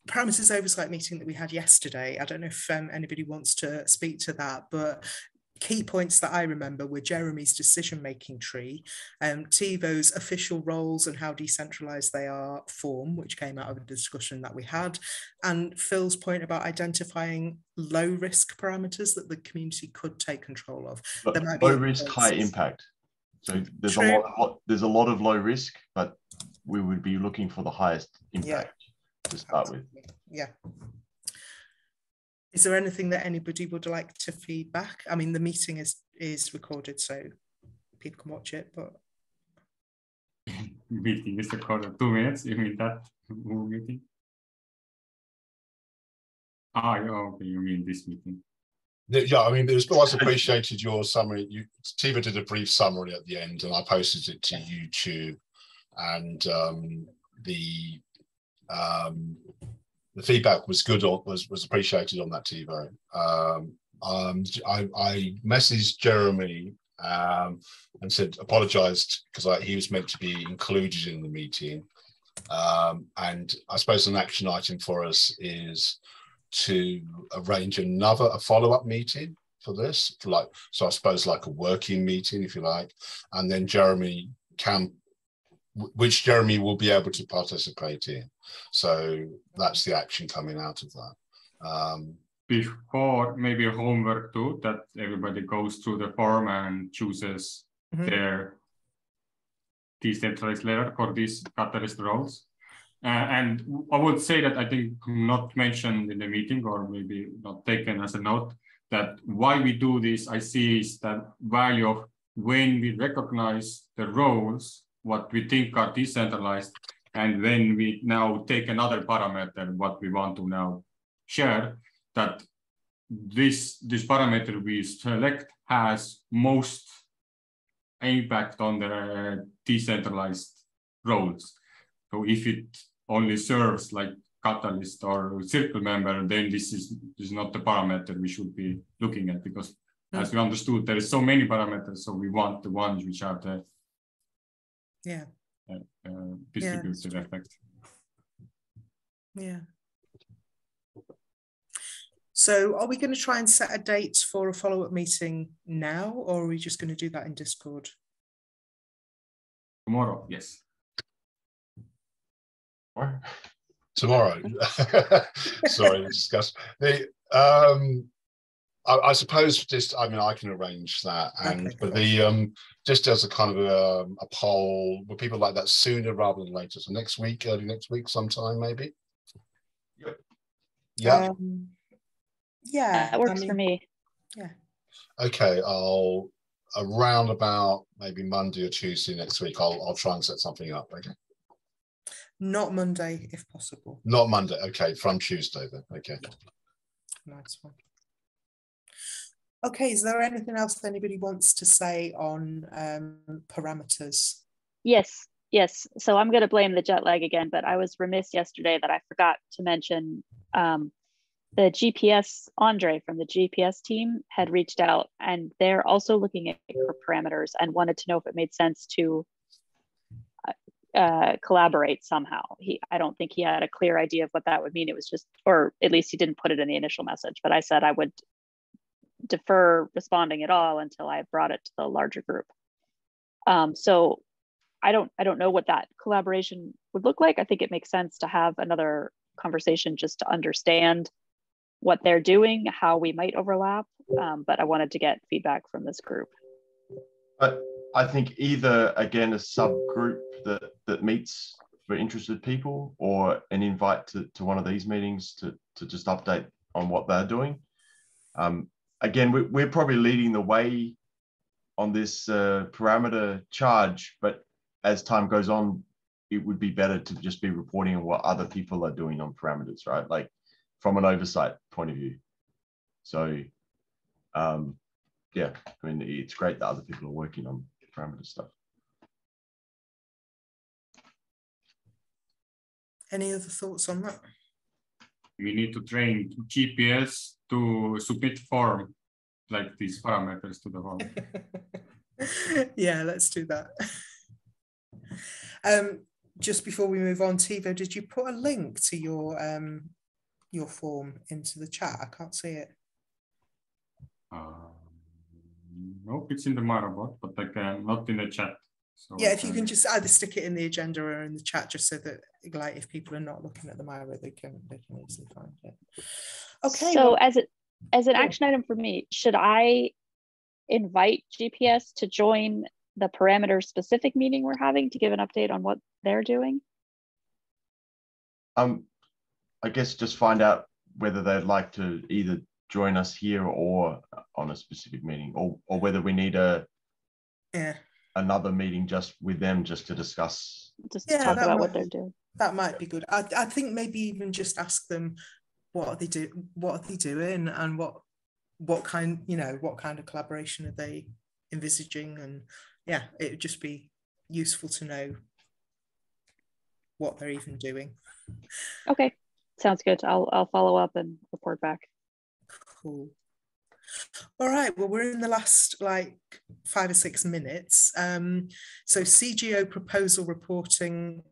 Speaker 1: parameters oversight meeting that we had yesterday, I don't know if anybody wants to speak to that, but key points that I remember were Jeremy's decision-making tree, TiVo's official roles and how decentralized they are form, which came out of a discussion that we had, and Phil's point about identifying low-risk parameters that the community could take control of.
Speaker 8: Low risk, high impact. So there's a lot of low risk, but we would be looking for the highest impact to start with.
Speaker 1: Yeah. Is there anything that anybody would like to feed back? I mean, the meeting is recorded, so people can watch it, but...
Speaker 7: Meeting is recorded 2 minutes, you mean that meeting? Okay, you mean this meeting.
Speaker 3: Yeah, I mean, it was appreciated your summary. Tiva did a brief summary at the end, and I posted it to YouTube. And the feedback was good, was appreciated on that, TiVo. I messaged Jeremy and said, apologized because he was meant to be included in the meeting. And I suppose an action item for us is to arrange a follow-up meeting for this, so I suppose like a working meeting, if you like, and then Jeremy which Jeremy will be able to participate in. So that's the action coming out of that.
Speaker 7: Before, maybe a homework too, that everybody goes through the form and chooses their decentralized layer for these catalyst roles. And I would say that I think not mentioned in the meeting, or maybe not taken as a note, that why we do this, I see is that value of when we recognize the roles, what we think are decentralized, and when we now take another parameter, what we want to now share, that this parameter we select has most impact on the decentralized roles. So if it only serves like catalyst or circle member, then this is not the parameter we should be looking at, because as we understood, there is so many parameters, so we want the ones which have the distributed effect.
Speaker 1: Yeah. So are we going to try and set a date for a follow-up meeting now, or are we just going to do that in Discord?
Speaker 7: Tomorrow, yes.
Speaker 3: Tomorrow. Sorry, discuss. I suppose just, I mean, I can arrange that, and
Speaker 1: Okay,
Speaker 3: but
Speaker 1: cool.
Speaker 3: the just as a kind of a poll, would people like that sooner rather than later? So next week, early next week, sometime maybe. Yep. Yeah.
Speaker 1: Yeah,
Speaker 5: That works for me.
Speaker 1: Yeah.
Speaker 3: Okay, I'll around about maybe Monday or Tuesday next week. I'll try and set something up. Okay.
Speaker 1: Not Monday, if possible.
Speaker 3: Not Monday. Okay, from Tuesday then. Okay.
Speaker 1: Nice one. Okay, is there anything else anybody wants to say on parameters?
Speaker 5: Yes. So I'm going to blame the jet lag again, but I was remiss yesterday that I forgot to mention the GPS, Andre from the GPS team had reached out, and they're also looking at parameters and wanted to know if it made sense to collaborate somehow. I don't think he had a clear idea of what that would mean. It was just, or at least he didn't put it in the initial message, but I said I would defer responding at all until I brought it to the larger group. So I don't know what that collaboration would look like. I think it makes sense to have another conversation just to understand what they're doing, how we might overlap. But I wanted to get feedback from this group.
Speaker 8: But I think either, again, a subgroup that meets for interested people, or an invite to one of these meetings to just update on what they're doing. Again, we're probably leading the way on this parameter charge, but as time goes on, it would be better to just be reporting on what other people are doing on parameters, right? Like from an oversight point of view. So, yeah, I mean, it's great that other people are working on parameter stuff.
Speaker 1: Any other thoughts on that?
Speaker 7: We need to train GPS to submit form like these parameters to the form.
Speaker 1: Yeah, let's do that. Just before we move on, Tivo, did you put a link to your form into the chat? I can't see it.
Speaker 7: Nope, it's in the Marabot, but I can not in the chat. So
Speaker 1: yeah, if you can just either stick it in the agenda or in the chat, just so that, like, if people are not looking at the Miro, they can easily find it. Okay.
Speaker 5: So
Speaker 1: well,
Speaker 5: as an action item for me, should I invite GPS to join the parameter specific meeting we're having to give an update on what they're doing?
Speaker 8: I guess just find out whether they'd like to either join us here or on a specific meeting, or whether we need another meeting just with them just to discuss.
Speaker 5: Just to talk about what they're doing.
Speaker 1: That might be good. I think maybe even just ask them what are they doing, and what kind of collaboration are they envisaging, and yeah, it would just be useful to know what they're even doing.
Speaker 5: Okay, sounds good. I'll follow up and report back.
Speaker 1: Cool. All right, well, we're in the last like 5 or 6 minutes. So CGO proposal reporting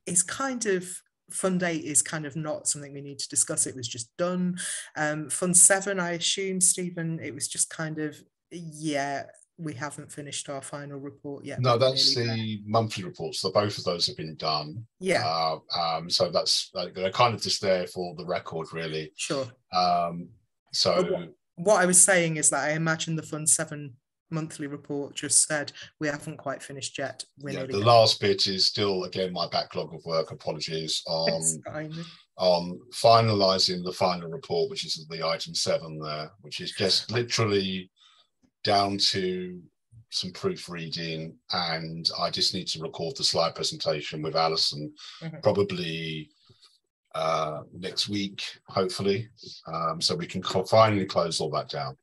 Speaker 1: is kind of, Fund 8 is kind of not something we need to discuss. It was just done. Fund 7, I assume, Stephen, it was just kind of, yeah, we haven't finished our final report yet.
Speaker 3: No, that's the monthly reports. So both of those have been done.
Speaker 1: Yeah.
Speaker 3: So that's, they're kind of just there for the record, really.
Speaker 1: Sure.
Speaker 3: So
Speaker 1: what I was saying is that I imagine the Fund 7 monthly report just said we haven't quite finished yet.
Speaker 3: Yeah, the last bit is still, again, my backlog of work. Apologies on finalising the final report, which is the item 7 there, which is just literally down to some proofreading, and I just need to record the slide presentation with Alison, probably next week, hopefully, so we can finally close all that down.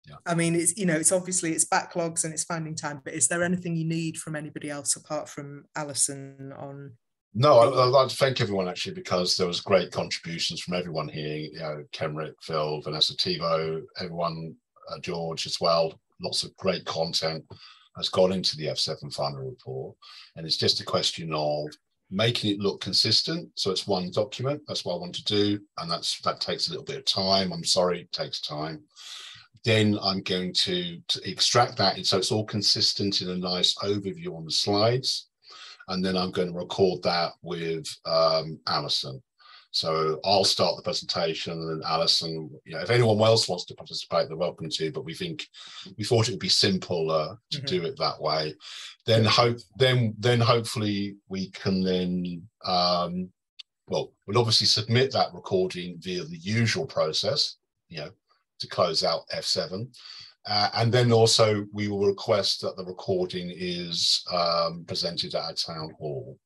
Speaker 3: Yeah.
Speaker 1: I mean, it's, it's obviously it's backlogs and it's finding time, but is there anything you need from anybody else apart from Alison on?
Speaker 3: No, I'd like to thank everyone, actually, because there was great contributions from everyone here, Kenrick, Phil, Vanessa, Tivo, everyone, George as well. Lots of great content has gone into the F7 final report, and it's just a question of making it look consistent, so it's one document. That's what I want to do, and that takes a little bit of time. I'm sorry, it takes time. Then I'm going to extract that, so it's all consistent in a nice overview on the slides, and then I'm going to record that with Alison. So I'll start the presentation, and then Alison, if anyone else wants to participate, they're welcome to, but we thought it would be simple to do it that way. Then hopefully we can then, we'll obviously submit that recording via the usual process, to close out F7. And then also we will request that the recording is presented at a town hall.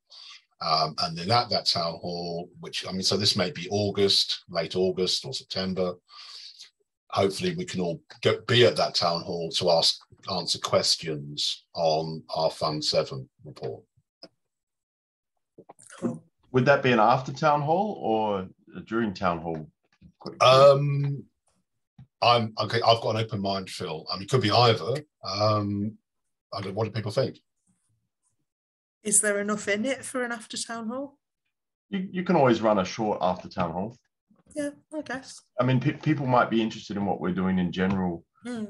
Speaker 3: And then at that town hall, so this may be August, late August or September. Hopefully we can all be at that town hall to answer questions on our Fund 7 report.
Speaker 1: Cool.
Speaker 8: Would that be an after town hall or during town hall?
Speaker 3: I've got an open mind, Phil. It could be either. What do people think?
Speaker 1: Is there enough in it for an after town hall?
Speaker 8: You can always run a short after town hall.
Speaker 1: Yeah, I guess.
Speaker 8: I mean, people might be interested in what we're doing in general. So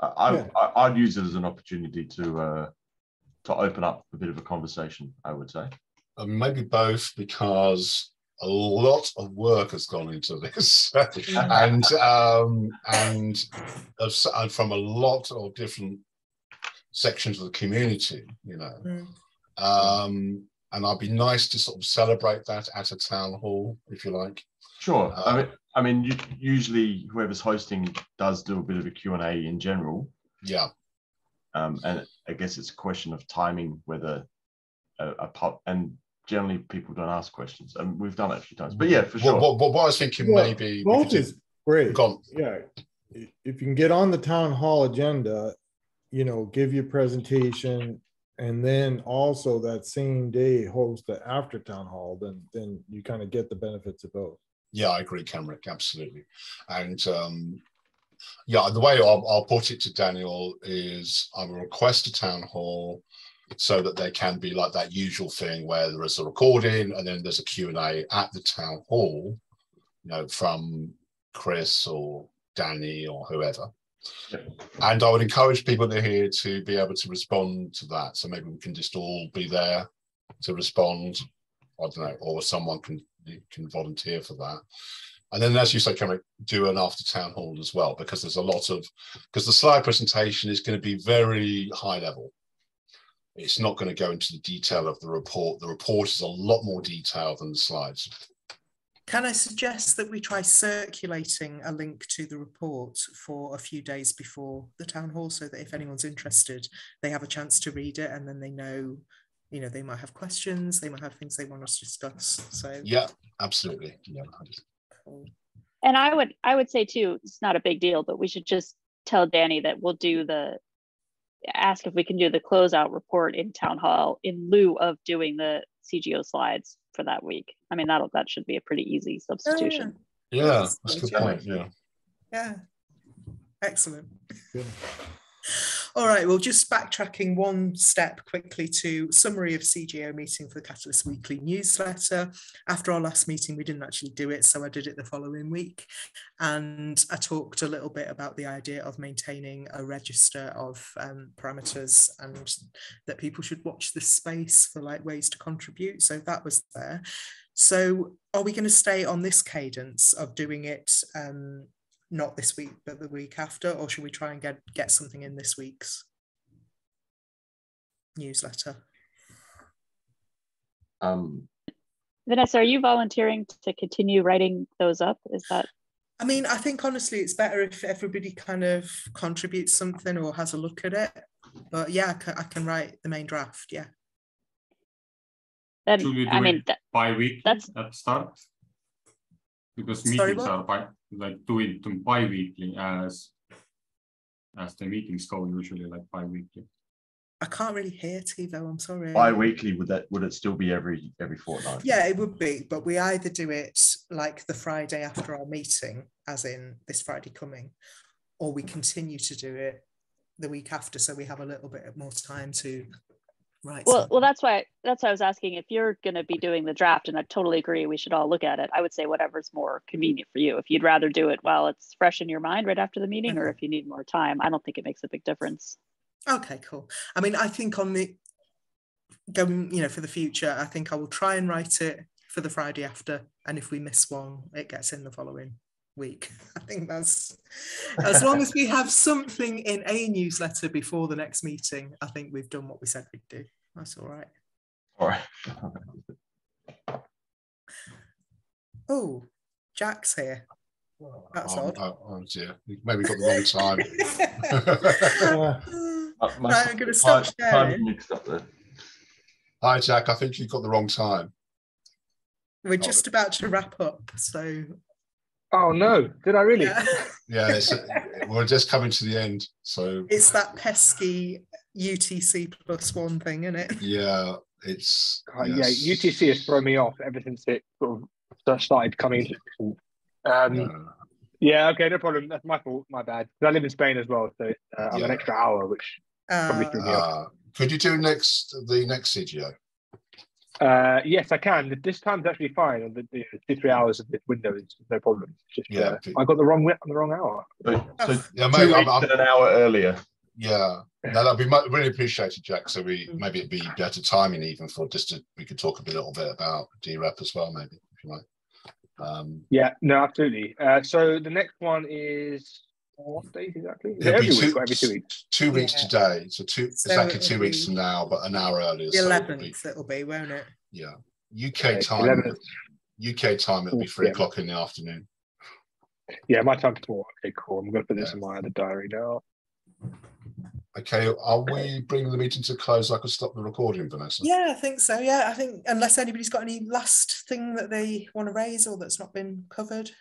Speaker 8: I'd use it as an opportunity to open up a bit of a conversation, I would say.
Speaker 3: Maybe both, because a lot of work has gone into this, and from a lot of different sections of the community, and I'd be nice to sort of celebrate that at a town hall, if you like.
Speaker 8: Sure. I mean, usually whoever's hosting does do a bit of a Q&A in general.
Speaker 3: Yeah.
Speaker 8: And I guess it's a question of timing, whether a pub, and generally people don't ask questions. And we've done it a few times, but yeah, for sure.
Speaker 3: What I was thinking, maybe
Speaker 6: both is great.
Speaker 3: Gone.
Speaker 6: Yeah, if you can get on the town hall agenda, give your presentation, and then also that same day host the after town hall, then you kind of get the benefits of both.
Speaker 3: Yeah, I agree, Camric, absolutely. And the way I'll put it to Daniel is I will request a town hall so that there can be like that usual thing where there is a recording and then there's a Q&A at the town hall, from Chris or Danny or whoever. And I would encourage people that are here to be able to respond to that. So maybe we can just all be there to respond. I don't know, or someone can volunteer for that. And then, as you say, can we do an after town hall as well? Because there's because the slide presentation is going to be very high level. It's not going to go into the detail of the report. The report is a lot more detailed than the slides.
Speaker 1: Can I suggest that we try circulating a link to the report for a few days before the town hall, so that if anyone's interested, they have a chance to read it, and then they know, they might have questions, they might have things they want us to discuss. So
Speaker 3: yeah, absolutely. Yeah.
Speaker 5: And I would say too, it's not a big deal, but we should just tell Danny that we'll ask if we can do the closeout report in town hall in lieu of doing the CGO slides for that week. I mean, that should be a pretty easy substitution.
Speaker 3: Yeah, that's a good point.
Speaker 1: Yeah. Excellent. Good. All right, well, just backtracking one step quickly to summary of CGO meeting for the Catalyst Weekly newsletter. After our last meeting, we didn't actually do it, so I did it the following week. And I talked a little bit about the idea of maintaining a register of parameters, and that people should watch this space for ways to contribute. So that was there. So are we going to stay on this cadence of doing it not this week, but the week after, or should we try and get something in this week's newsletter?
Speaker 5: Vanessa, are you volunteering to continue writing those up? Is that?
Speaker 1: I mean, I think honestly, it's better if everybody kind of contributes something or has a look at it. But yeah, I can write the main draft. Yeah.
Speaker 7: Should we do it bi-weekly at the start? Because meetings are do it bi-weekly as the meetings go usually bi-weekly.
Speaker 1: I can't really hear TiVo, I'm sorry.
Speaker 8: Bi-weekly, would it still be every fortnight?
Speaker 1: Yeah, it would be, but we either do it the Friday after our meeting, as in this Friday coming, or we continue to do it the week after, so we have a little bit more time to write.
Speaker 5: Well, that's why I was asking if you're going to be doing the draft, and I totally agree we should all look at it. I would say whatever's more convenient for you. If you'd rather do it while it's fresh in your mind right after the meeting, or if you need more time, I don't think it makes a big difference.
Speaker 1: Okay, cool. I mean, I think going, you know, for the future, I think I will try and write it for the Friday after, and if we miss one, it gets in the following week. I think that's, as long as we have something in a newsletter before the next meeting, I think we've done what we said we'd do. That's all right.
Speaker 8: All right.
Speaker 1: Oh, Jack's here. That's odd.
Speaker 3: Oh dear, maybe got the wrong time.
Speaker 1: Right, I'm going to stop sharing.
Speaker 8: Mixed up there.
Speaker 3: Hi, Jack. I think you've got the wrong time.
Speaker 1: We're just about to wrap up, so.
Speaker 9: Oh no! Did I really?
Speaker 3: Yeah, we're just coming to the end. So
Speaker 1: it's that pesky UTC +1 thing, isn't it?
Speaker 3: Yeah, it's
Speaker 9: Yeah. UTC has thrown me off ever since it sort of started coming into. Yeah, okay, no problem. That's my fault. My bad. I live in Spain as well, so I'm an extra hour, which probably threw me off.
Speaker 3: Could you do the next CGO?
Speaker 9: Yes, I can. This time's actually fine. The 2-3 hours of this window is no problem. It's just I got the wrong hour.
Speaker 8: So
Speaker 3: yeah, mate,
Speaker 8: I'm an hour earlier.
Speaker 3: Yeah, no, that'd be really appreciated, Jack. So maybe it'd be better timing even for we could talk a little bit about DREP as well, maybe if you like.
Speaker 9: Yeah, no, absolutely. So the next one is what date exactly?
Speaker 3: It'll be
Speaker 9: every 2 weeks.
Speaker 3: 2 weeks today. So exactly 2 weeks from now, but an hour earlier.
Speaker 1: The 11th, it'll be, won't it?
Speaker 3: Yeah, UK time. 11th. UK time, it'll be 3 o'clock in the afternoon.
Speaker 9: Yeah, my time's 4. Okay, cool. I'm going to put this in my other diary now.
Speaker 3: Okay, are we bringing the meeting to a close? I could stop the recording, Vanessa.
Speaker 1: Yeah, I think so. Yeah, I think unless anybody's got any last thing that they want to raise or that's not been covered.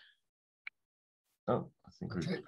Speaker 8: Oh, I think we're good.